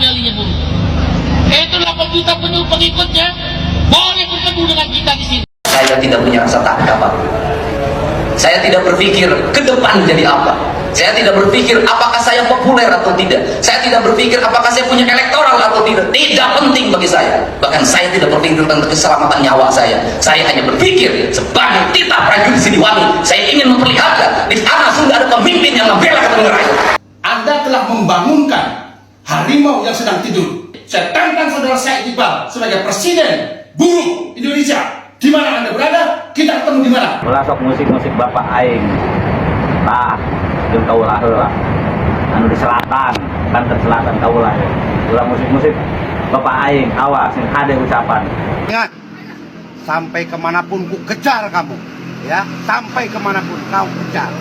kendalinya buruh. Itu 8 juta pengikutnya boleh bertemu dengan kita di sini. Saya tidak punya rasa takut apa. Saya tidak berpikir ke depan jadi apa. Saya tidak berpikir apakah saya populer atau tidak. Saya tidak berpikir apakah saya punya elektoral atau tidak. Tidak penting bagi saya. Bahkan saya tidak berpikir tentang keselamatan nyawa saya. Saya hanya berpikir sebagai titah prajurit Siliwangi. Saya ingin memperlihatkan di sana sudah ada pemimpin yang membela kepentingan rakyat. Anda telah membangunkan harimau yang sedang tidur. Saya tantang saudara Said Iqbal sebagai presiden buruh Indonesia. Di mana Anda berada, kita ketemu di mana? Melasok musik-musik Bapak Aing. Tah, jeung kaulah heula. Anu di selatan, Banten Selatan kaulah. Ulah musik-musik Bapak Aing, awas sing hade ucapan. Ingat, sampai kemanapun ku kejar kamu, ya, sampai kemanapun kau kejar.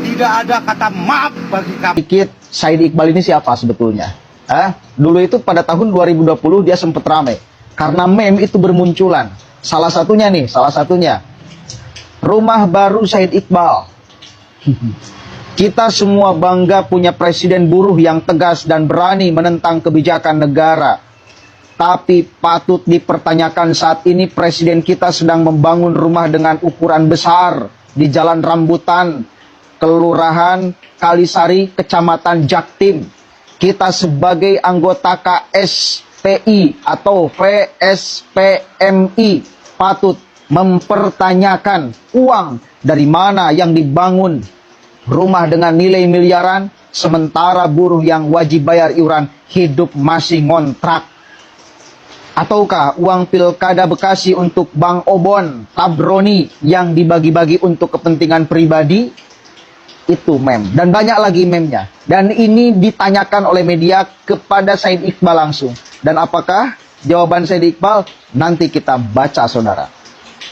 Tidak ada kata maaf bagi kamu. Sedikit, Said Iqbal ini siapa sebetulnya? Dulu itu pada tahun 2020 dia sempat ramai karena meme itu bermunculan. Salah satunya rumah baru Said Iqbal. Kita semua bangga punya presiden buruh yang tegas dan berani menentang kebijakan negara. Tapi patut dipertanyakan saat ini presiden kita sedang membangun rumah dengan ukuran besar di Jalan Rambutan, Kelurahan Kalisari, Kecamatan Jaktim. Kita sebagai anggota KSPI atau VSPMI patut mempertanyakan uang dari mana yang dibangun rumah dengan nilai miliaran, sementara buruh yang wajib bayar iuran hidup masih ngontrak. Ataukah uang pilkada Bekasi untuk Bang Obon, Tabroni yang dibagi-bagi untuk kepentingan pribadi? Itu meme. Dan banyak lagi memnya. Dan ini ditanyakan oleh media kepada Said Iqbal langsung. Dan apakah jawaban Said Iqbal? Nanti kita baca, saudara.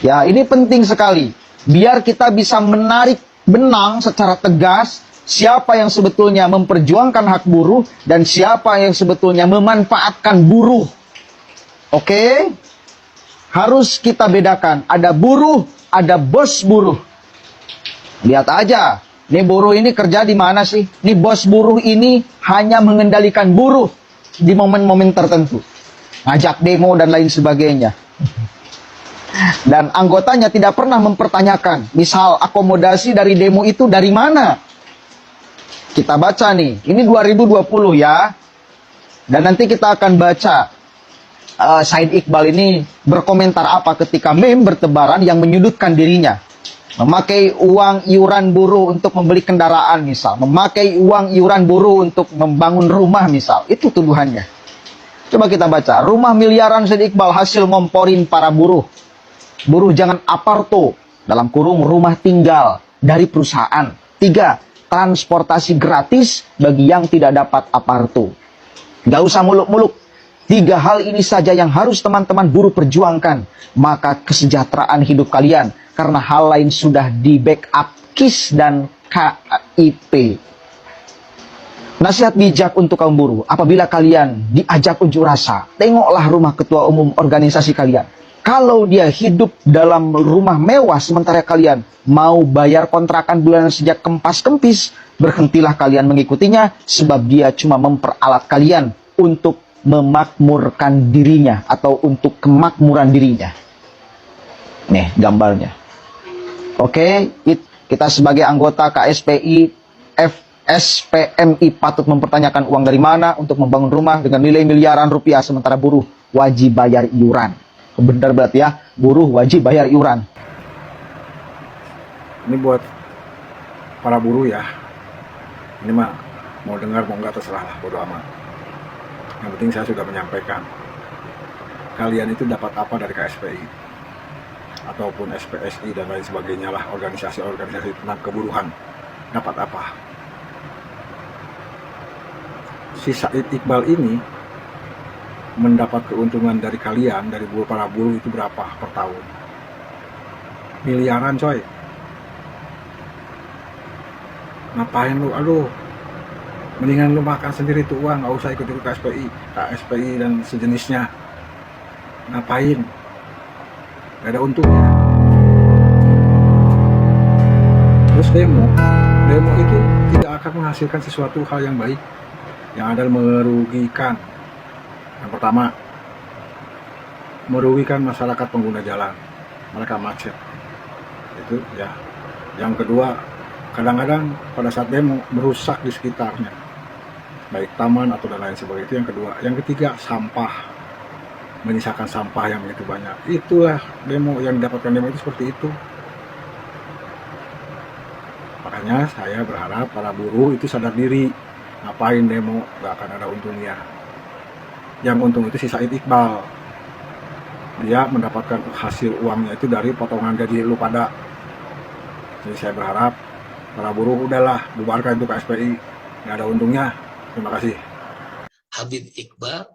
Ya, ini penting sekali. Biar kita bisa menarik benang secara tegas siapa yang sebetulnya memperjuangkan hak buruh dan siapa yang sebetulnya memanfaatkan buruh. Oke? Harus kita bedakan. Ada buruh, ada bos buruh. Lihat aja. Nih buruh ini kerja di mana sih? Nih bos buruh ini hanya mengendalikan buruh di momen-momen tertentu. Ngajak demo dan lain sebagainya. Dan anggotanya tidak pernah mempertanyakan, misal akomodasi dari demo itu dari mana? Kita baca nih, ini 2020 ya. Dan nanti kita akan baca Said Iqbal ini berkomentar apa ketika meme bertebaran yang menyudutkan dirinya. Memakai uang iuran buruh untuk membeli kendaraan misal. Memakai uang iuran buruh untuk membangun rumah misal. Itu tuduhannya. Coba kita baca. Rumah miliaran Said Iqbal hasil ngomporin para buruh. Buruh jangan aparto. Dalam kurung rumah tinggal dari perusahaan. 3. Transportasi gratis bagi yang tidak dapat aparto. Gak usah muluk-muluk. 3 hal ini saja yang harus teman-teman buruh perjuangkan. Maka kesejahteraan hidup kalian. Karena hal lain sudah di backup KIS dan KIP. Nasihat bijak untuk kaum buruh. Apabila kalian diajak unjuk rasa, tengoklah rumah ketua umum organisasi kalian. Kalau dia hidup dalam rumah mewah sementara kalian mau bayar kontrakan bulanan sejak kempas-kempis, berhentilah kalian mengikutinya sebab dia cuma memperalat kalian untuk memakmurkan dirinya atau untuk kemakmuran dirinya. Nih gambarnya. Oke, kita sebagai anggota KSPI, FSPMI patut mempertanyakan uang dari mana untuk membangun rumah dengan nilai miliaran rupiah sementara buruh wajib bayar iuran. Benar berarti ya, buruh wajib bayar iuran. Ini buat para buruh ya. Ini mah mau dengar mau nggak terserah lah, bodo amat. Yang penting saya sudah menyampaikan. Kalian itu dapat apa dari KSPI? Ataupun SPSI dan lain sebagainya lah, organisasi-organisasi tentang keburuhan. Dapat apa? Si Said Iqbal ini mendapat keuntungan dari kalian, dari para buruh itu berapa per tahun? Miliaran coy. Ngapain lu? Aduh, mendingan lu makan sendiri tuh uang, nggak usah ikut-ikut KSPI dan sejenisnya. Ngapain? Gak ada untungnya. Terus demo itu tidak akan menghasilkan sesuatu hal yang baik, yang ada merugikan Yang pertama, merugikan masyarakat pengguna jalan, mereka macet. Itu ya. Yang kedua, kadang-kadang pada saat demo merusak di sekitarnya, baik taman atau dan lain sebagainya. Itu yang kedua. Yang ketiga, sampah, menyisakan sampah yang begitu banyak. Itulah demo yang didapatkan demo itu seperti itu. Makanya saya berharap para buruh itu sadar diri. Ngapain demo, gak akan ada untungnya. Yang untung itu si Said Iqbal. Dia mendapatkan hasil uangnya itu dari potongan gaji lu pada. Jadi saya berharap para buruh udahlah bubarkan itu KSPI, nggak ada untungnya. Terima kasih. Habib Iqbal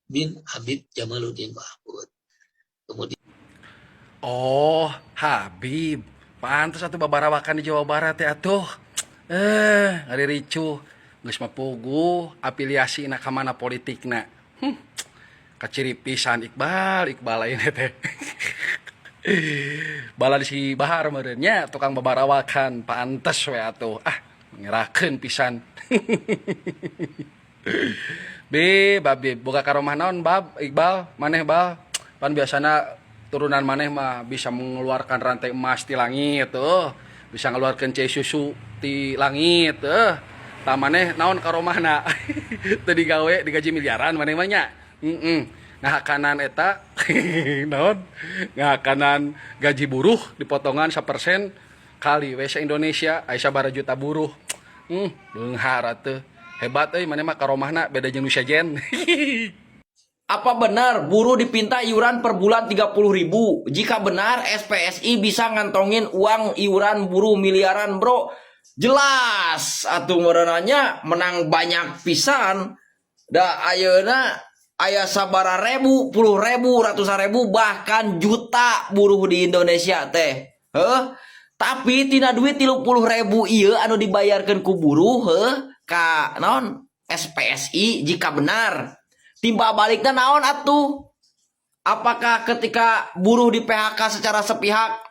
bin Habib Jamaluddin Mahmud. Kemudian Oh, Habib. Pantes atuh babarawakan di Jawa Barat ya atuh. Ngari ricuh. Geus mapugu afiliasi ka mana politikna. Kaciri pisan Iqbal lain teh. Bala di si Bahar meureun nya tukang babarawakan pantes we atuh. Ngerakeun pisan. Bab, boga karomah naon Bab, Iqbal, maneh Bal. Pan biasana turunan maneh mah bisa mengeluarkan rantai emas di langit tuh. Bisa ngeluarkan cai susu di langit tuh. Tah maneh naon karomahna? Teu digawe digaji miliaran maneh mah nya. Ngahakanan eta naon? Ngahakanan gaji buruh dipotongan 1% kali we Indonesia aya sabaraha juta buruh. Beunghar atuh. Hebat euy maneh mah karomahna beda jeung nu sejen. apa benar buruh dipinta iuran per bulan 30.000? Jika benar, SPSI bisa ngantongin uang iuran buruh miliaran, bro. Jelas atuh merenanya menang banyak pisan. Da ayeuna aya sabaraha ribu, puluh ribu, ratusan ribu, bahkan juta buruh di Indonesia teh. Tapi tina duit 30.000 ieu anu dibayarkeun ku buruh ka naon SPSI jika benar. Timba baliknya naon atuh? Apakah ketika buruh di PHK secara sepihak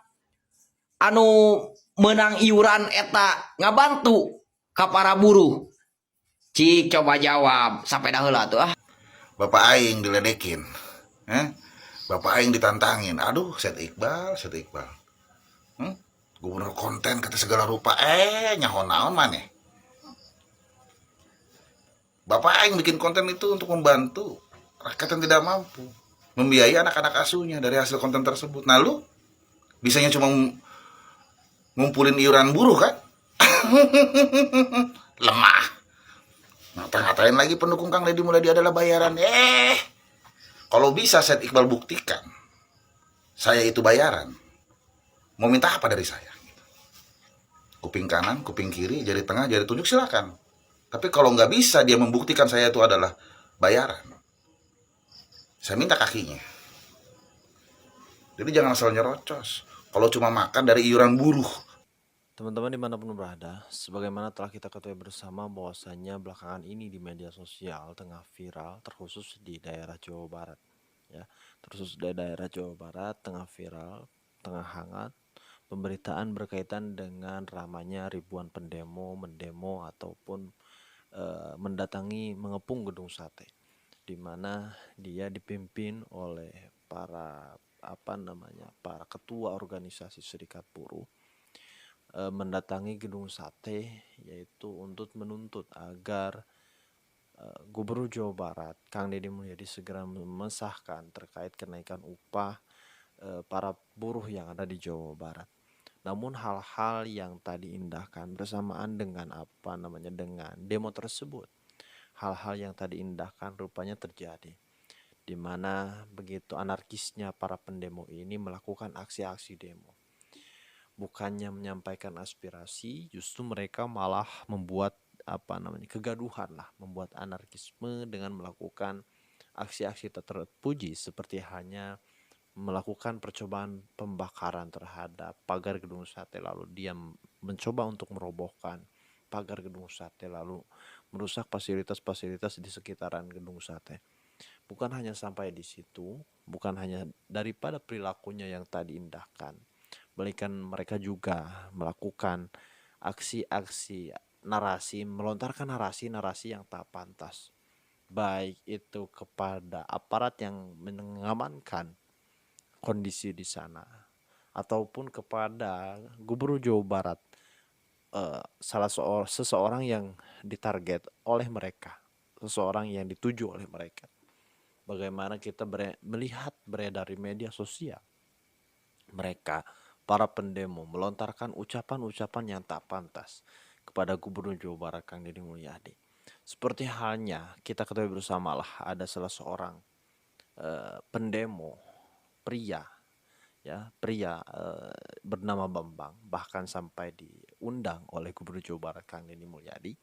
anu menang iuran eta ngabantu ka para buruh? Cik coba jawab sampai dah heula tuh Bapak aing diledekin. Bapak aing ditantangin. Aduh, Said Iqbal. Gubernur konten kata segala rupa. Nyaho naon maneh. Bapak aing bikin konten itu untuk membantu rakyat yang tidak mampu, membiayai anak-anak asuhnya dari hasil konten tersebut. Nah lu bisanya cuma ngumpulin iuran buruh kan? Lemah. Ngata-ngatain lagi pendukung Kang Deddy Mulyadi adalah bayaran. Kalau bisa Said Iqbal buktikan saya itu bayaran, mau minta apa dari saya? Kuping kanan, kuping kiri, jari tengah, jari tunjuk silakan. Tapi kalau nggak bisa dia membuktikan saya itu adalah bayaran, saya minta kakinya. Jadi jangan asal nyerocos. Kalau cuma makan dari iuran buruh. Teman-teman dimanapun berada, sebagaimana telah kita ketahui bersama bahwasannya belakangan ini di media sosial tengah viral, terkhusus di daerah Jawa Barat. Ya, terkhusus di daerah Jawa Barat tengah viral, tengah hangat, pemberitaan berkaitan dengan ramainya ribuan pendemo, mendemo ataupun mendatangi mengepung gedung sate, di mana dia dipimpin oleh para para ketua organisasi serikat buruh mendatangi gedung sate, yaitu untuk menuntut agar Gubernur Jawa Barat Kang Deddy Mulyadi segera memesahkan terkait kenaikan upah para buruh yang ada di Jawa Barat. Namun hal-hal yang tadi indahkan bersamaan dengan dengan demo tersebut, hal-hal yang tadi indahkan rupanya terjadi, di mana begitu anarkisnya para pendemo ini melakukan aksi-aksi demo. Bukannya menyampaikan aspirasi, justru mereka malah membuat kegaduhan lah, membuat anarkisme dengan melakukan aksi-aksi tak terpuji seperti hanya melakukan percobaan pembakaran terhadap pagar gedung sate, lalu dia mencoba untuk merobohkan pagar gedung sate, lalu merusak fasilitas-fasilitas di sekitaran gedung sate. Bukan hanya sampai di situ, bukan hanya daripada perilakunya yang tadi indahkan, bahkan mereka juga melakukan aksi-aksi narasi, melontarkan narasi-narasi yang tak pantas, baik itu kepada aparat yang mengamankan kondisi di sana ataupun kepada Gubernur Jawa Barat, seseorang yang ditarget oleh mereka, seseorang yang dituju oleh mereka. Bagaimana kita melihat beredar di media sosial, mereka para pendemo melontarkan ucapan-ucapan yang tak pantas kepada Gubernur Jawa Barat Kang Deddy Mulyadi. Seperti halnya kita ketahui bersamalah ada salah seorang pendemo pria, bernama Bambang, bahkan sampai diundang oleh Gubernur Jawa Barat Kang Deddy Mulyadi.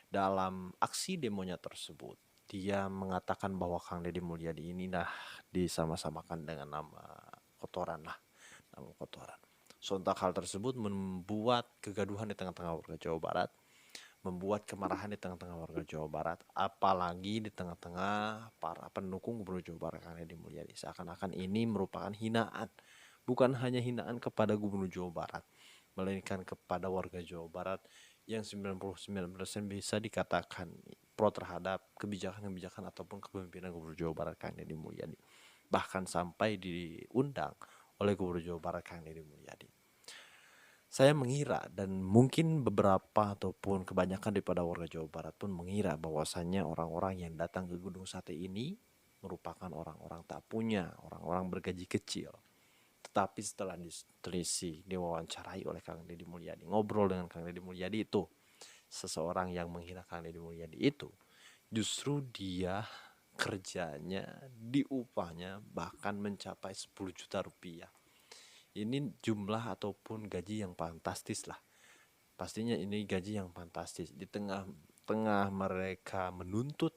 Dalam aksi demonya tersebut, dia mengatakan bahwa Kang Deddy Mulyadi ini disama-samakan dengan nama kotoran. Sontak hal tersebut membuat kegaduhan di tengah-tengah warga Jawa Barat, membuat kemarahan di tengah-tengah warga Jawa Barat, apalagi di tengah-tengah para pendukung Gubernur Jawa Barat Kang Deddy Mulyadi. Seakan-akan ini merupakan hinaan, bukan hanya hinaan kepada Gubernur Jawa Barat, melainkan kepada warga Jawa Barat yang 99% bisa dikatakan pro terhadap kebijakan-kebijakan ataupun kepemimpinan Gubernur Jawa Barat Kang Deddy Mulyadi. Bahkan sampai diundang oleh Gubernur Jawa Barat Kang Deddy Mulyadi. Saya mengira, dan mungkin beberapa ataupun kebanyakan daripada warga Jawa Barat pun mengira bahwasannya orang-orang yang datang ke Gunung Sate ini merupakan orang-orang tak punya, orang-orang bergaji kecil. Tetapi setelah ditelisik, diwawancarai oleh Kang Deddy Mulyadi, ngobrol dengan Kang Deddy Mulyadi itu, seseorang yang menghina Kang Deddy Mulyadi itu, justru dia kerjanya, diupahnya bahkan mencapai 10 juta rupiah. Ini jumlah ataupun gaji yang fantastis lah. Pastinya ini gaji yang fantastis. Di tengah mereka menuntut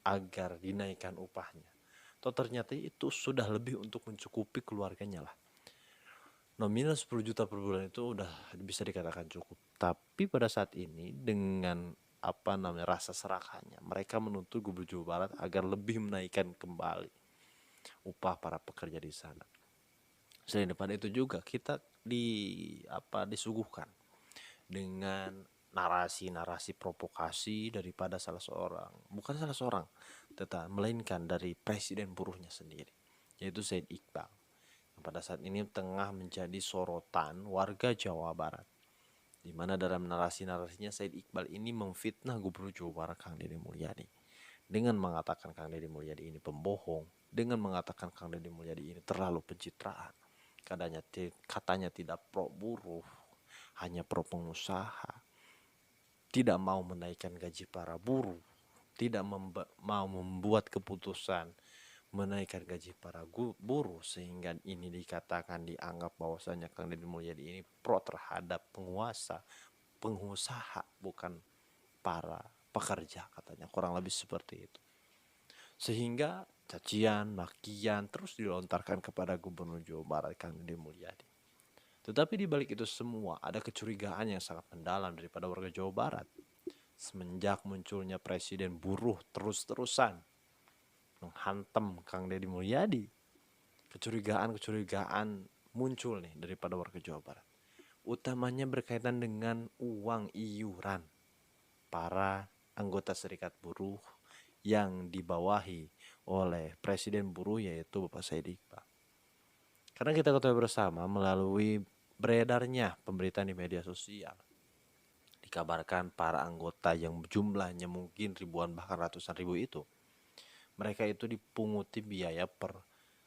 agar dinaikkan upahnya, toh ternyata itu sudah lebih untuk mencukupi keluarganya lah. Nominal 10 juta per bulan itu udah bisa dikatakan cukup. Tapi pada saat ini dengan rasa serakahnya, mereka menuntut Gubernur Jawa Barat agar lebih menaikkan kembali upah para pekerja di sana. Selain daripada itu juga kita disuguhkan dengan narasi-narasi provokasi daripada melainkan dari presiden buruhnya sendiri, yaitu Said Iqbal, yang pada saat ini tengah menjadi sorotan warga Jawa Barat, di mana dalam narasi-narasinya Said Iqbal ini memfitnah Gubernur Jawa Barat Kang Deddy Mulyadi dengan mengatakan Kang Deddy Mulyadi ini pembohong, dengan mengatakan Kang Deddy Mulyadi ini terlalu pencitraan. Katanya tidak pro buruh, hanya pro pengusaha, tidak mau menaikkan gaji para buruh, tidak mau membuat keputusan menaikkan gaji para buruh, sehingga ini dianggap bahwasanya Kang Deddy Mulyadi ini pro terhadap pengusaha, bukan para pekerja, katanya kurang lebih seperti itu. Sehingga cacian, makian terus dilontarkan kepada Gubernur Jawa Barat Kang Deddy Mulyadi. Tetapi di balik itu semua ada kecurigaan yang sangat mendalam daripada warga Jawa Barat. Semenjak munculnya presiden buruh terus-terusan menghantam Kang Deddy Mulyadi, kecurigaan muncul nih daripada warga Jawa Barat. Utamanya berkaitan dengan uang iuran para anggota serikat buruh yang dibawahi oleh presiden buruh, yaitu Bapak Said Iqbal. Karena kita ketahui bersama melalui beredarnya pemberitaan di media sosial, dikabarkan para anggota yang jumlahnya mungkin ribuan bahkan ratusan ribu itu, mereka itu dipunguti biaya per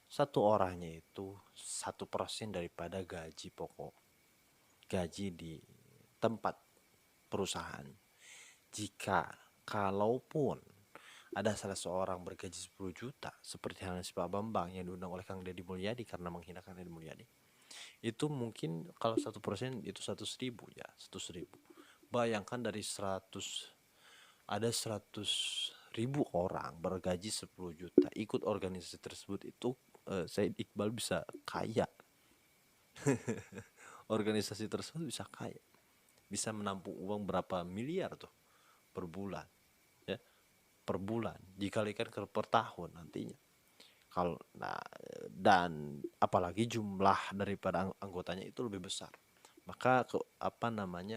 satu orangnya itu 1% daripada gaji pokok, gaji di tempat perusahaan. Kalaupun ada salah seorang bergaji 10 juta seperti halnya si Pak Bambang yang diundang oleh Kang Deddy Mulyadi karena menghina Kang Deddy Mulyadi, itu mungkin kalau 1% itu 100.000 ya, 100.000. Bayangkan dari 100.000 orang bergaji 10 juta ikut organisasi tersebut, itu Said Iqbal bisa kaya. Organisasi tersebut bisa kaya, bisa menampung uang berapa miliar tuh per bulan, ya, per bulan dikalikan per tahun nantinya. Dan apalagi jumlah daripada anggotanya itu lebih besar, maka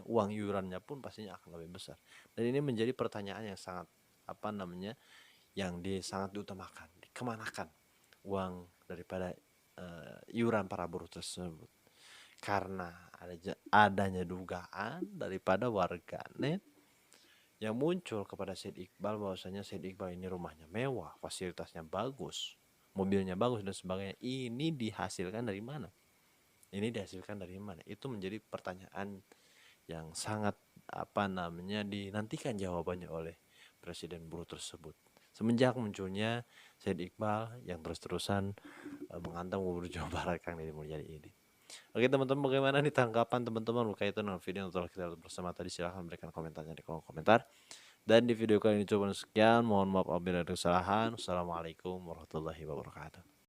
uang iurannya pun pastinya akan lebih besar. Dan ini menjadi pertanyaan yang sangat yang sangat diutamakan, dikemanakan uang daripada iuran para buruh tersebut. Karena adanya dugaan daripada warganet yang muncul kepada Said Iqbal bahwasanya Said Iqbal ini rumahnya mewah, fasilitasnya bagus, mobilnya bagus dan sebagainya. Ini dihasilkan dari mana? Ini dihasilkan dari mana? Itu menjadi pertanyaan yang sangat dinantikan jawabannya oleh presiden buruh tersebut. Semenjak munculnya Said Iqbal yang terus-terusan menghantam Gubernur Jawa Barat Kang Deddy Mulyadi ini. Oke teman-teman, bagaimana nih tanggapan teman-teman berkaitan dengan video yang telah kita lihat bersama tadi? Silahkan berikan komentarnya di kolom komentar. Dan di video kali ini cukup sekian. Mohon maaf apabila ada kesalahan. Wassalamualaikum warahmatullahi wabarakatuh.